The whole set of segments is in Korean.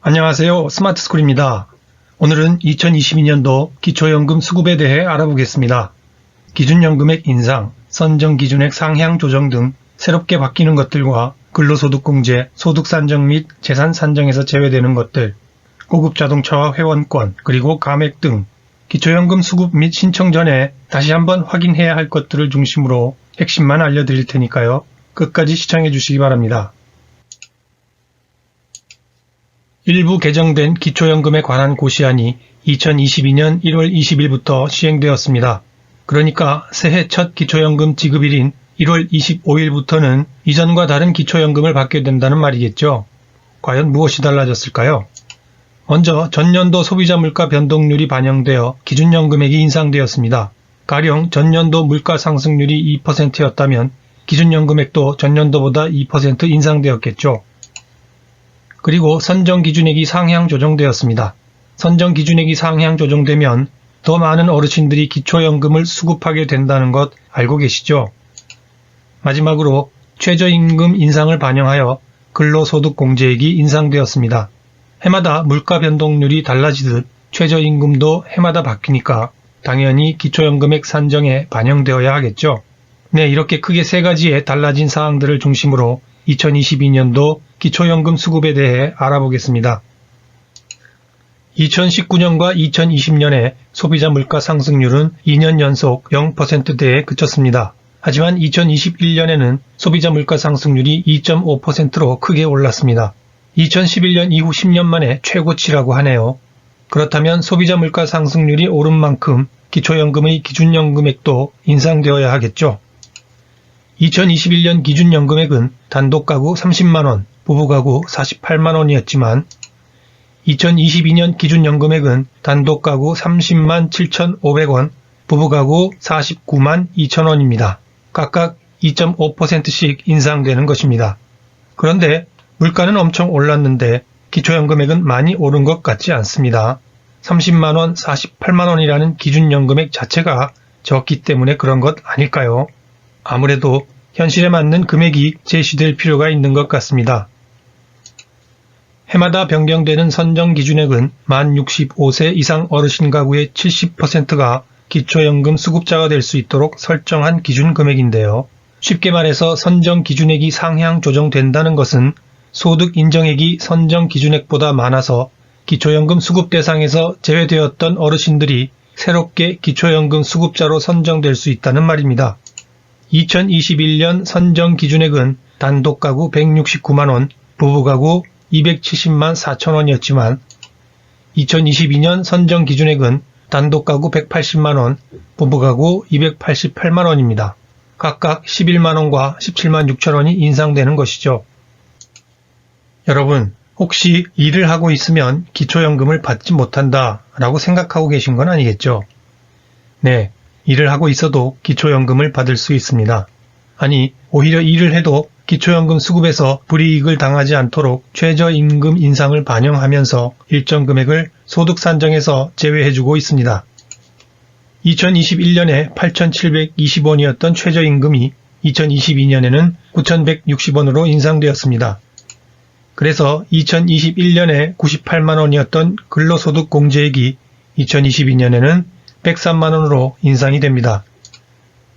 안녕하세요. 스마트스쿨입니다. 오늘은 2022년도 기초연금 수급에 대해 알아보겠습니다. 기준연금액 인상, 선정기준액 상향 조정 등 새롭게 바뀌는 것들과 근로소득공제, 소득산정 및 재산산정에서 제외되는 것들, 고급자동차와 회원권, 그리고 감액 등 기초연금 수급 및 신청 전에 다시 한번 확인해야 할 것들을 중심으로 핵심만 알려드릴 테니까요. 끝까지 시청해 주시기 바랍니다. 일부 개정된 기초연금에 관한 고시안이 2022년 1월 20일부터 시행되었습니다. 그러니까 새해 첫 기초연금 지급일인 1월 25일부터는 이전과 다른 기초연금을 받게 된다는 말이겠죠. 과연 무엇이 달라졌을까요? 먼저 전년도 소비자 물가 변동률이 반영되어 기준연금액이 인상되었습니다. 가령 전년도 물가 상승률이 2%였다면 기준연금액도 전년도보다 2% 인상되었겠죠. 그리고 선정기준액이 상향 조정되었습니다. 선정기준액이 상향 조정되면 더 많은 어르신들이 기초연금을 수급하게 된다는 것 알고 계시죠? 마지막으로 최저임금 인상을 반영하여 근로소득공제액이 인상되었습니다. 해마다 물가 변동률이 달라지듯 최저임금도 해마다 바뀌니까 당연히 기초연금액 산정에 반영되어야 하겠죠. 네, 이렇게 크게 세 가지의 달라진 사항들을 중심으로 2022년도 기초연금 수급에 대해 알아보겠습니다. 2019년과 2020년에 소비자 물가 상승률은 2년 연속 0%대에 그쳤습니다. 하지만 2021년에는 소비자 물가 상승률이 2.5%로 크게 올랐습니다. 2011년 이후 10년 만에 최고치라고 하네요. 그렇다면 소비자 물가 상승률이 오른 만큼 기초연금의 기준연금액도 인상되어야 하겠죠. 2021년 기준연금액은 단독가구 30만원, 부부가구 48만원이었지만 2022년 기준연금액은 단독가구 30만 7,500원, 부부가구 49만 2천원입니다. 각각 2.5%씩 인상되는 것입니다. 그런데 물가는 엄청 올랐는데 기초연금액은 많이 오른 것 같지 않습니다. 30만원, 48만원이라는 기준연금액 자체가 적기 때문에 그런 것 아닐까요? 아무래도 현실에 맞는 금액이 제시될 필요가 있는 것 같습니다. 해마다 변경되는 선정기준액은 만 65세 이상 어르신 가구의 70%가 기초연금 수급자가 될 수 있도록 설정한 기준금액인데요. 쉽게 말해서 선정기준액이 상향 조정된다는 것은 소득 인정액이 선정기준액보다 많아서 기초연금 수급 대상에서 제외되었던 어르신들이 새롭게 기초연금 수급자로 선정될 수 있다는 말입니다. 2021년 선정기준액은 단독가구 169만원, 부부가구 270만 4천원이었지만 2022년 선정기준액은 단독가구 180만원, 부부가구 288만원입니다. 각각 11만원과 17만 6천원이 인상되는 것이죠. 여러분, 혹시 일을 하고 있으면 기초연금을 받지 못한다 라고 생각하고 계신 건 아니겠죠? 네, 일을 하고 있어도 기초연금을 받을 수 있습니다. 아니, 오히려 일을 해도 기초연금 수급에서 불이익을 당하지 않도록 최저임금 인상을 반영하면서 일정 금액을 소득산정에서 제외해주고 있습니다. 2021년에 8,720원이었던 최저임금이 2022년에는 9,160원으로 인상되었습니다. 그래서 2021년에 98만원이었던 근로소득공제액이 2022년에는 103만원으로 인상이 됩니다.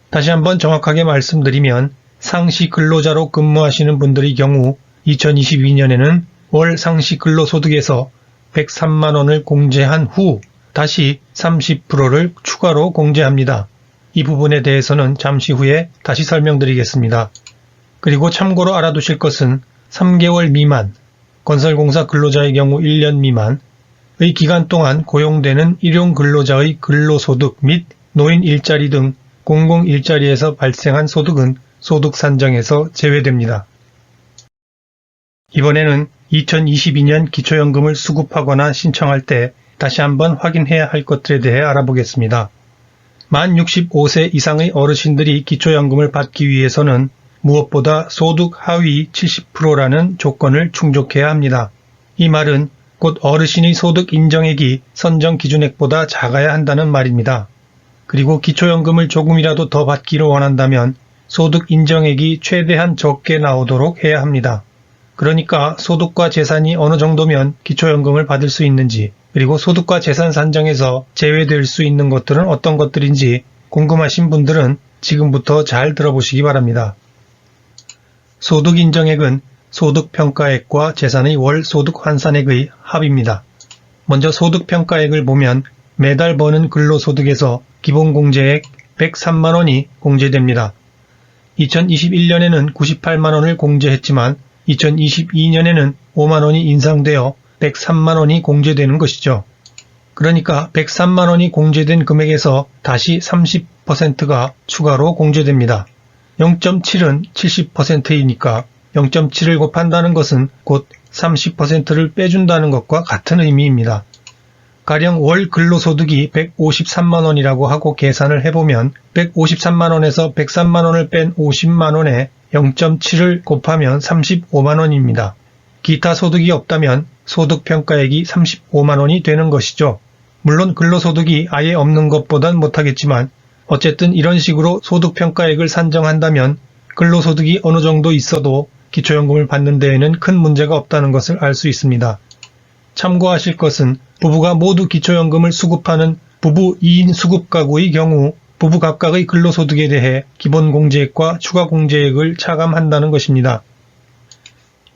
다시 한번 정확하게 말씀드리면 상시 근로자로 근무하시는 분들의 경우 2022년에는 월 상시 근로소득에서 103만원을 공제한 후 다시 30%를 추가로 공제합니다. 이 부분에 대해서는 잠시 후에 다시 설명드리겠습니다. 그리고 참고로 알아두실 것은 3개월 미만, 건설공사 근로자의 경우 1년 미만의 기간 동안 고용되는 일용근로자의 근로소득 및 노인 일자리 등 공공일자리에서 발생한 소득은 소득산정에서 제외됩니다. 이번에는 2022년 기초연금을 수급하거나 신청할 때 다시 한번 확인해야 할 것들에 대해 알아보겠습니다. 만 65세 이상의 어르신들이 기초연금을 받기 위해서는 무엇보다 소득 하위 70%라는 조건을 충족해야 합니다. 이 말은 곧 어르신의 소득 인정액이 선정 기준액보다 작아야 한다는 말입니다. 그리고 기초연금을 조금이라도 더 받기를 원한다면 소득 인정액이 최대한 적게 나오도록 해야 합니다. 그러니까 소득과 재산이 어느 정도면 기초연금을 받을 수 있는지, 그리고 소득과 재산 산정에서 제외될 수 있는 것들은 어떤 것들인지 궁금하신 분들은 지금부터 잘 들어보시기 바랍니다. 소득인정액은 소득평가액과 재산의 월 소득환산액의 합입니다. 먼저 소득평가액을 보면 매달 버는 근로소득에서 기본공제액 103만원이 공제됩니다. 2021년에는 98만원을 공제했지만 2022년에는 5만원이 인상되어 103만원이 공제되는 것이죠. 그러니까 103만원이 공제된 금액에서 다시 30%가 추가로 공제됩니다. 0.7은 70%이니까 0.7을 곱한다는 것은 곧 30%를 빼준다는 것과 같은 의미입니다. 가령 월 근로소득이 153만원이라고 하고 계산을 해보면 153만원에서 103만원을 뺀 50만원에 0.7을 곱하면 35만원입니다. 기타 소득이 없다면 소득평가액이 35만원이 되는 것이죠. 물론 근로소득이 아예 없는 것보단 못하겠지만 어쨌든 이런 식으로 소득평가액을 산정한다면 근로소득이 어느 정도 있어도 기초연금을 받는 데에는 큰 문제가 없다는 것을 알 수 있습니다. 참고하실 것은 부부가 모두 기초연금을 수급하는 부부 2인 수급가구의 경우 부부 각각의 근로소득에 대해 기본공제액과 추가공제액을 차감한다는 것입니다.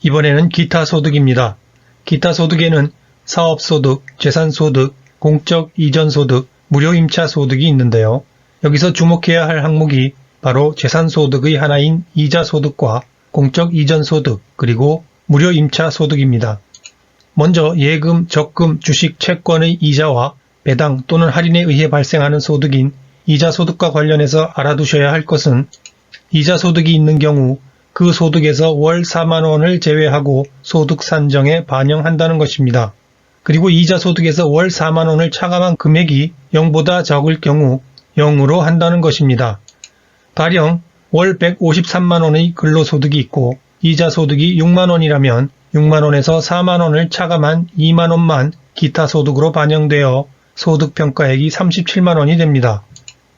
이번에는 기타소득입니다. 기타소득에는 사업소득, 재산소득, 공적 이전소득, 무료임차소득이 있는데요. 여기서 주목해야 할 항목이 바로 재산소득의 하나인 이자소득과 공적 이전소득, 그리고 무료임차소득입니다. 먼저 예금, 적금, 주식, 채권의 이자와 배당 또는 할인에 의해 발생하는 소득인 이자소득과 관련해서 알아두셔야 할 것은 이자소득이 있는 경우 그 소득에서 월 4만원을 제외하고 소득 산정에 반영한다는 것입니다. 그리고 이자소득에서 월 4만원을 차감한 금액이 0보다 적을 경우 0으로 한다는 것입니다. 가령 월 153만원의 근로소득이 있고 이자소득이 6만원이라면 6만원에서 4만원을 차감한 2만원만 기타소득으로 반영되어 소득평가액이 37만원이 됩니다.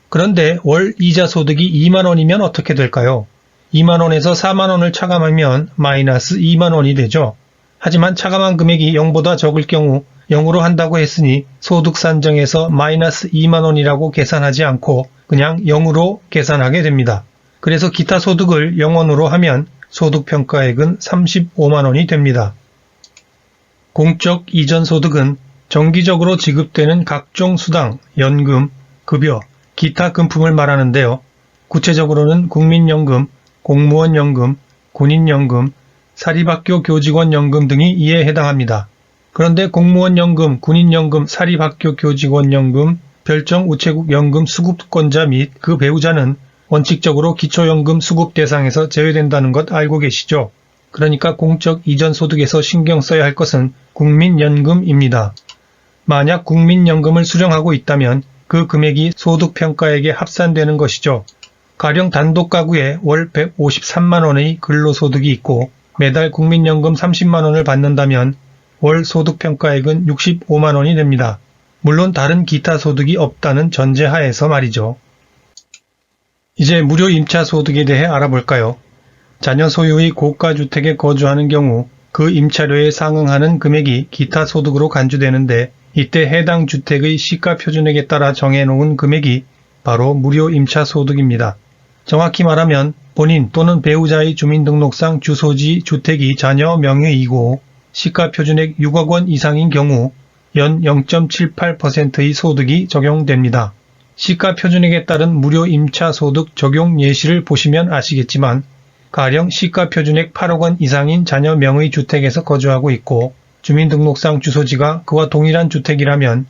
그런데 월 이자소득이 2만원이면 어떻게 될까요? 2만원에서 4만원을 차감하면 마이너스 2만원이 되죠. 하지만 차감한 금액이 0보다 적을 경우 0으로 한다고 했으니 소득 산정에서 마이너스 2만원이라고 계산하지 않고 그냥 0으로 계산하게 됩니다. 그래서 기타 소득을 0원으로 하면 소득평가액은 35만원이 됩니다. 공적 이전 소득은 정기적으로 지급되는 각종 수당, 연금, 급여, 기타 금품을 말하는데요. 구체적으로는 국민연금, 공무원연금, 군인연금, 사립학교 교직원연금 등이 이에 해당합니다. 그런데 공무원연금, 군인연금, 사립학교 교직원연금, 별정우체국연금 수급권자 및 그 배우자는 원칙적으로 기초연금 수급 대상에서 제외된다는 것 알고 계시죠? 그러니까 공적 이전 소득에서 신경 써야 할 것은 국민연금입니다. 만약 국민연금을 수령하고 있다면 그 금액이 소득평가액에 합산되는 것이죠. 가령 단독 가구에 월 153만원의 근로소득이 있고 매달 국민연금 30만원을 받는다면 월 소득평가액은 65만원이 됩니다. 물론 다른 기타 소득이 없다는 전제하에서 말이죠. 이제 무료임차소득에 대해 알아볼까요? 자녀 소유의 고가주택에 거주하는 경우 그 임차료에 상응하는 금액이 기타 소득으로 간주되는데 이때 해당 주택의 시가표준액에 따라 정해놓은 금액이 바로 무료임차소득입니다. 정확히 말하면 본인 또는 배우자의 주민등록상 주소지 주택이 자녀 명의이고 시가표준액 6억 원 이상인 경우 연 0.78%의 소득이 적용됩니다. 시가표준액에 따른 무료임차소득 적용 예시를 보시면 아시겠지만 가령 시가표준액 8억 원 이상인 자녀 명의 주택에서 거주하고 있고 주민등록상 주소지가 그와 동일한 주택이라면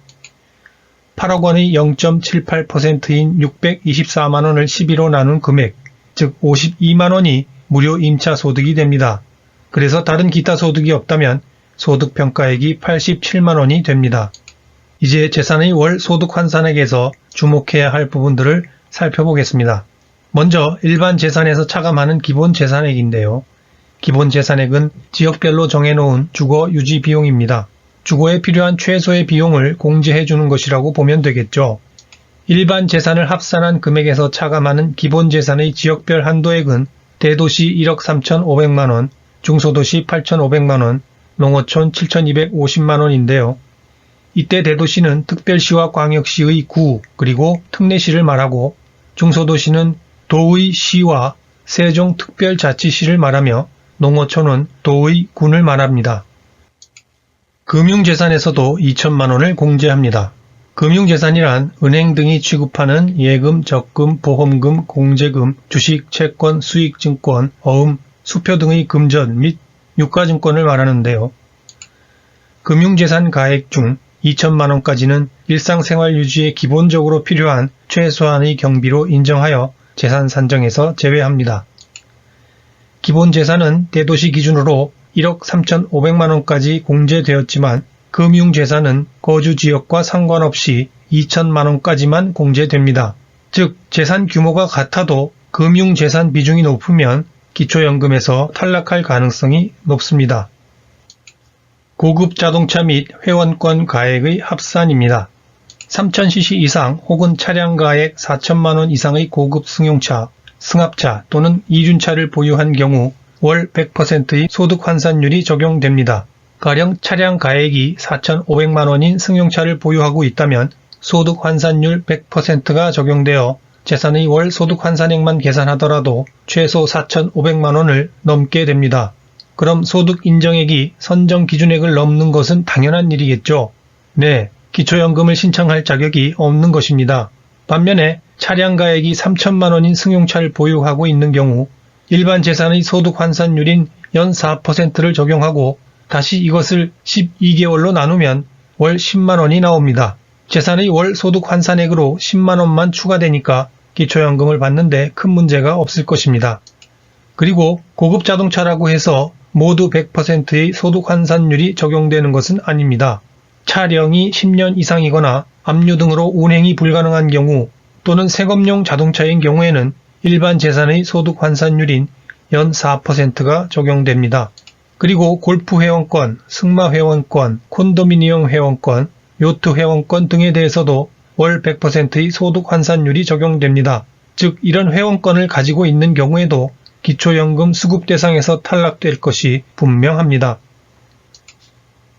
8억 원의 0.78%인 624만원을 12로 나눈 금액, 즉 52만원이 무료임차소득이 됩니다. 그래서 다른 기타 소득이 없다면 소득평가액이 87만원이 됩니다. 이제 재산의 월 소득환산액에서 주목해야 할 부분들을 살펴보겠습니다. 먼저 일반 재산에서 차감하는 기본재산액인데요. 기본재산액은 지역별로 정해놓은 주거 유지 비용입니다. 주거에 필요한 최소의 비용을 공제해주는 것이라고 보면 되겠죠. 일반 재산을 합산한 금액에서 차감하는 기본재산의 지역별 한도액은 대도시 1억 3,500만원, 중소도시 8,500만원, 농어촌 7,250만원인데요. 이때 대도시는 특별시와 광역시의 구 그리고 특례시를 말하고 중소도시는 도의 시와 세종특별자치시를 말하며 농어촌은 도의 군을 말합니다. 금융재산에서도 2천만원을 공제합니다. 금융재산이란 은행 등이 취급하는 예금, 적금, 보험금, 공제금, 주식, 채권, 수익증권, 어음, 수표 등의 금전 및 유가증권을 말하는데요. 금융재산 가액 중 2천만원까지는 일상생활 유지에 기본적으로 필요한 최소한의 경비로 인정하여 재산 산정에서 제외합니다. 기본재산은 대도시 기준으로 1억 3,500만원까지 공제되었지만 금융재산은 거주지역과 상관없이 2천만원까지만 공제됩니다. 즉 재산 규모가 같아도 금융재산 비중이 높으면 기초연금에서 탈락할 가능성이 높습니다. 고급 자동차 및 회원권 가액의 합산입니다. 3000cc 이상 혹은 차량 가액 4천만원 이상의 고급 승용차, 승합차 또는 이륜차를 보유한 경우 월 100%의 소득 환산율이 적용됩니다. 가령 차량 가액이 4,500만원인 승용차를 보유하고 있다면 소득 환산율 100%가 적용되어 재산의 월 소득 환산액만 계산하더라도 최소 4,500만원을 넘게 됩니다. 그럼 소득 인정액이 선정 기준액을 넘는 것은 당연한 일이겠죠. 네, 기초연금을 신청할 자격이 없는 것입니다. 반면에 차량 가액이 3천만원인 승용차를 보유하고 있는 경우 일반 재산의 소득 환산율인 연 4%를 적용하고 다시 이것을 12개월로 나누면 월 10만원이 나옵니다. 재산의 월 소득 환산액으로 10만원만 추가되니까 기초연금을 받는데 큰 문제가 없을 것입니다. 그리고 고급 자동차라고 해서 모두 100%의 소득 환산율이 적용되는 것은 아닙니다. 차량이 10년 이상이거나 압류 등으로 운행이 불가능한 경우 또는 생업용 자동차인 경우에는 일반 재산의 소득 환산율인 연 4%가 적용됩니다. 그리고 골프 회원권, 승마 회원권, 콘도미니엄 회원권, 요트 회원권 등에 대해서도 월 100%의 소득 환산율이 적용됩니다. 즉 이런 회원권을 가지고 있는 경우에도 기초연금 수급 대상에서 탈락될 것이 분명합니다.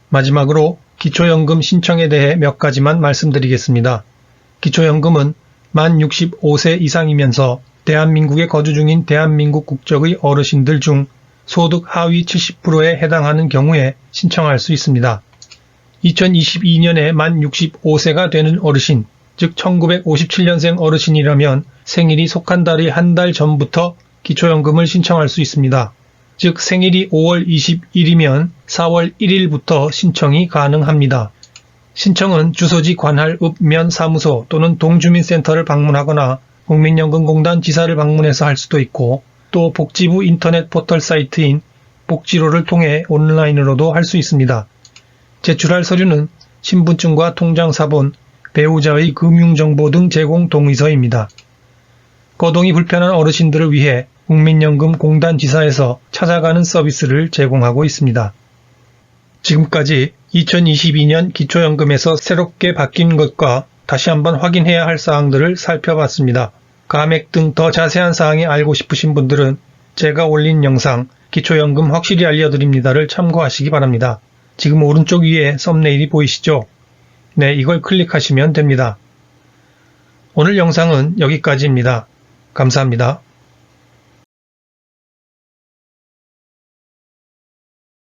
마지막으로 기초연금 신청에 대해 몇 가지만 말씀드리겠습니다. 기초연금은 만 65세 이상이면서 대한민국에 거주 중인 대한민국 국적의 어르신들 중 소득 하위 70%에 해당하는 경우에 신청할 수 있습니다. 2022년에 만 65세가 되는 어르신, 즉 1957년생 어르신이라면 생일이 속한 달의 한 달 전부터 기초연금을 신청할 수 있습니다. 즉 생일이 5월 20일이면 4월 1일부터 신청이 가능합니다. 신청은 주소지 관할 읍면 사무소 또는 동주민센터를 방문하거나 국민연금공단 지사를 방문해서 할 수도 있고 또 복지부 인터넷 포털 사이트인 복지로를 통해 온라인으로도 할 수 있습니다. 제출할 서류는 신분증과 통장사본, 배우자의 금융정보 등 제공 동의서입니다. 거동이 불편한 어르신들을 위해 국민연금공단 지사에서 찾아가는 서비스를 제공하고 있습니다. 지금까지 2022년 기초연금에서 새롭게 바뀐 것과 다시 한번 확인해야 할 사항들을 살펴봤습니다. 가맥 등 더 자세한 사항이 알고 싶으신 분들은 제가 올린 영상 기초연금 확실히 알려드립니다를 참고하시기 바랍니다. 지금 오른쪽 위에 썸네일이 보이시죠? 네, 이걸 클릭하시면 됩니다. 오늘 영상은 여기까지입니다. 감사합니다.